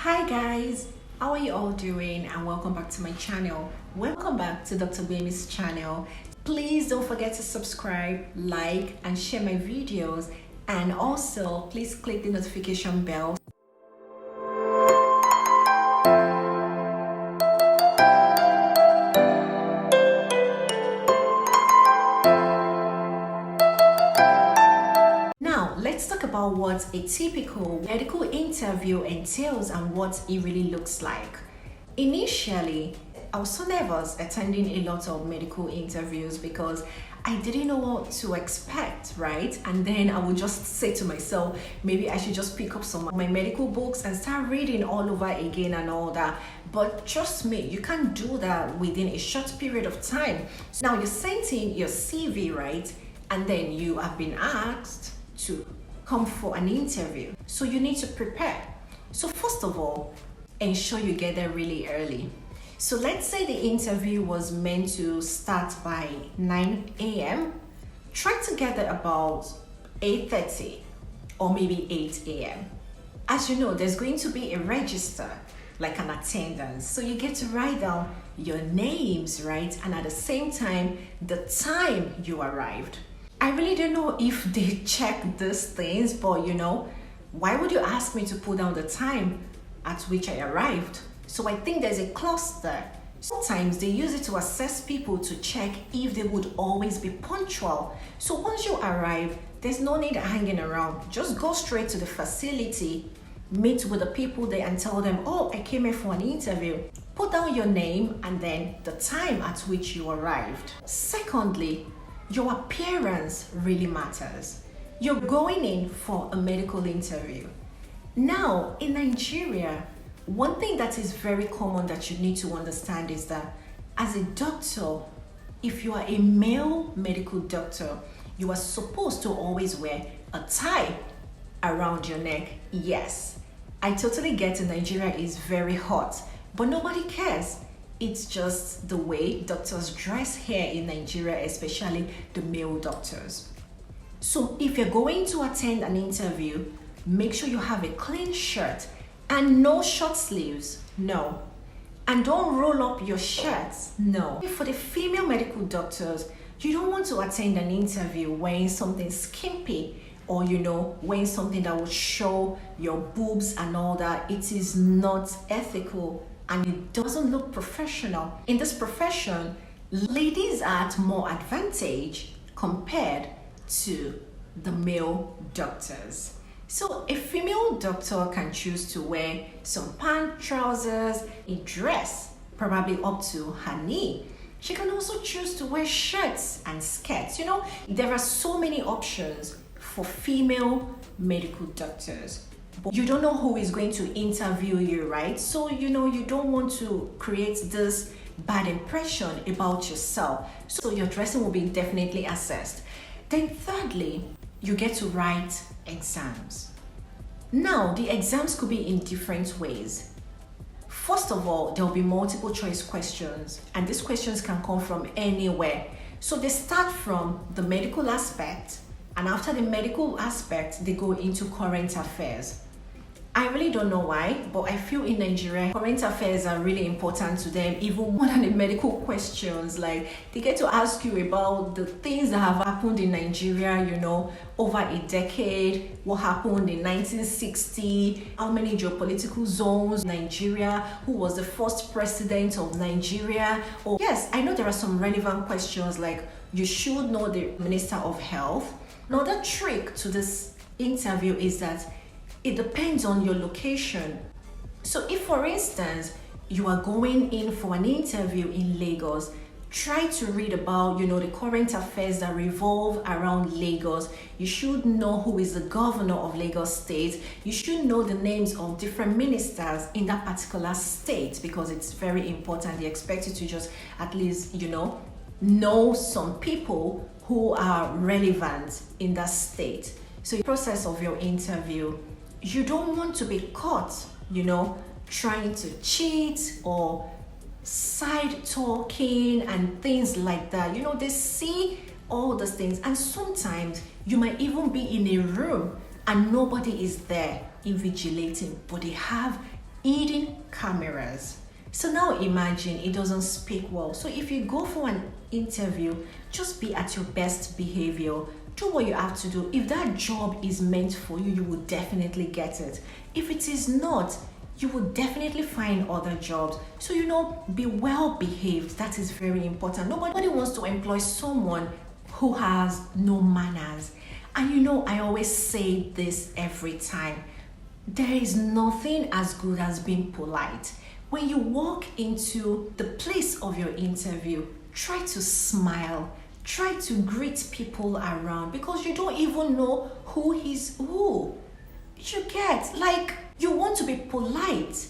Hi guys, how are you all doing? And welcome back to my channel. Welcome back to Dr. Bami's channel. Please don't forget to subscribe, like, and share my videos. And also, please click the notification bell. Now, let's talk about what a typical medical interview entails and what it really looks like. Initially, I was so nervous attending a lot of medical interviews because I didn't know what to expect, right? And then I would just say to myself, maybe I should just pick up some of my medical books and start reading all over again and all that. But trust me, you can't do that within a short period of time. So now you're sent in your CV, right? And then you have been asked to come for an interview. So you need to prepare. So first of all, ensure you get there really early. So let's say the interview was meant to start by 9 a.m. Try to get there about 8:30 or maybe 8 a.m. As you know, there's going to be a register, like an attendance. So you get to write down your names, right? And at the same time, the time you arrived. I really don't know if they check these things, but why would you ask me to put down the time at which I arrived? So I think there's a clause there. Sometimes they use it to assess people to check if they would always be punctual. So once you arrive, there's no need hanging around. Just go straight to the facility, meet with the people there and tell them, oh, I came here for an interview. Put down your name and then the time at which you arrived. Secondly, your appearance really matters. You're going in for a medical interview. Now, in Nigeria, one thing that is very common that you need to understand is that as a doctor, if you are a male medical doctor, you are supposed to always wear a tie around your neck. Yes, I totally get it. Nigeria is very hot, but nobody cares. It's just the way doctors dress here in Nigeria, especially the male doctors. So if you're going to attend an interview, make sure you have a clean shirt and no short sleeves, no. And don't roll up your shirts, no. For the female medical doctors, you don't want to attend an interview wearing something skimpy or wearing something that will show your boobs and all that. It is not ethical and it doesn't look professional. In this profession, ladies are at more advantage compared to the male doctors. So a female doctor can choose to wear some pant, trousers, a dress, probably up to her knee. She can also choose to wear shirts and skirts. There are so many options for female medical doctors. But you don't know who is going to interview you, right? So, you don't want to create this bad impression about yourself. So your dressing will be definitely assessed. Then thirdly, you get to write exams. Now, the exams could be in different ways. First of all, there will be multiple choice questions, and these questions can come from anywhere. So they start from the medical aspect, and after the medical aspect, they go into current affairs. I really don't know why, but I feel in Nigeria, current affairs are really important to them, even more than the medical questions. Like, they get to ask you about the things that have happened in Nigeria, over a decade, what happened in 1960, how many geopolitical zones, Nigeria, who was the first president of Nigeria. Or yes, I know there are some relevant questions like you should know the Minister of Health. Another trick to this interview is that it depends on your location. So if, for instance, you are going in for an interview in Lagos, try to read about, the current affairs that revolve around Lagos. You should know who is the governor of Lagos State. You should know the names of different ministers in that particular state because it's very important. They expect you to just at least, know some people who are relevant in that state. So the process of your interview, you don't want to be caught, trying to cheat or side talking and things like that. They see all those things, and sometimes you might even be in a room and nobody is there invigilating, but they have hidden cameras. So now imagine it doesn't speak well. So if you go for an interview, just be at your best behavior. Do what you have to do. If that job is meant for you, you will definitely get it. If it is not, you will definitely find other jobs. So, be well behaved. That is very important. Nobody wants to employ someone who has no manners. And I always say this every time. There is nothing as good as being polite. When you walk into the place of your interview, try to smile. Try to greet people around because you don't even know who is who. You get, you want to be polite.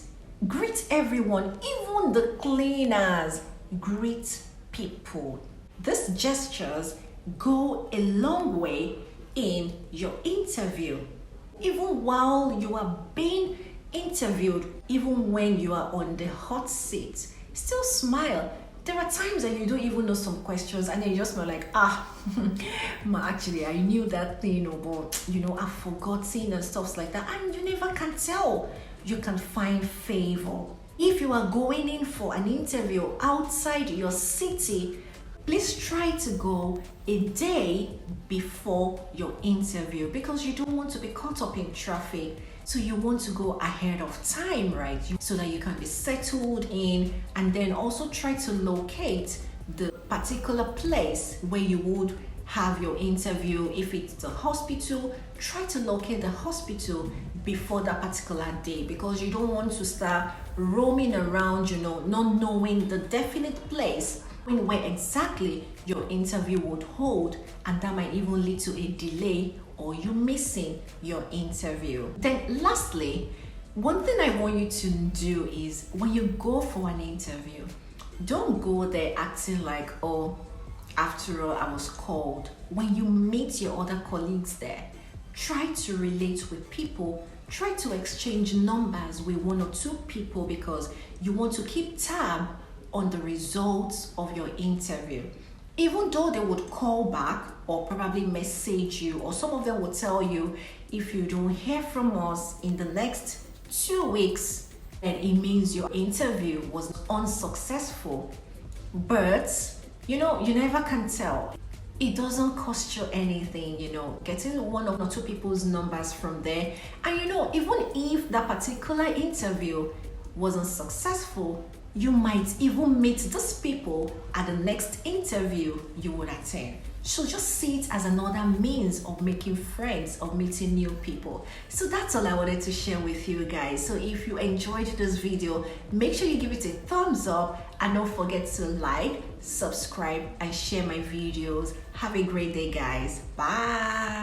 Greet everyone, even the cleaners. Greet people. These gestures go a long way in your interview. Even while you are being interviewed, even when you are on the hot seat, still smile. There are times that you don't even know some questions and then you just feel like, actually I knew that thing, but I've forgotten and stuff like that, and you never can tell. You can find favor. If you are going in for an interview outside your city, please try to go a day before your interview because you don't want to be caught up in traffic. So you want to go ahead of time, right? So that you can be settled in, and then also try to locate the particular place where you would have your interview. If it's the hospital, try to locate the hospital before that particular day because you don't want to start roaming around, not knowing the definite place where exactly your interview would hold, and that might even lead to a delay or you missing your interview. Then lastly, one thing I want you to do is when you go for an interview, don't go there acting like, after all, I was called. When you meet your other colleagues there, try to relate with people. Try to exchange numbers with one or two people because you want to keep tab on the results of your interview. Even though they would call back or probably message you, or some of them will tell you, if you don't hear from us in the next 2 weeks, then it means your interview was unsuccessful. But, you never can tell. It doesn't cost you anything, getting one or two people's numbers from there. And even if that particular interview wasn't successful, you might even meet these people at the next interview you would attend. So just see it as another means of making friends, of meeting new people. So that's all I wanted to share with you guys. So if you enjoyed this video, make sure you give it a thumbs up and don't forget to like, subscribe, and share my videos. Have a great day, guys. Bye.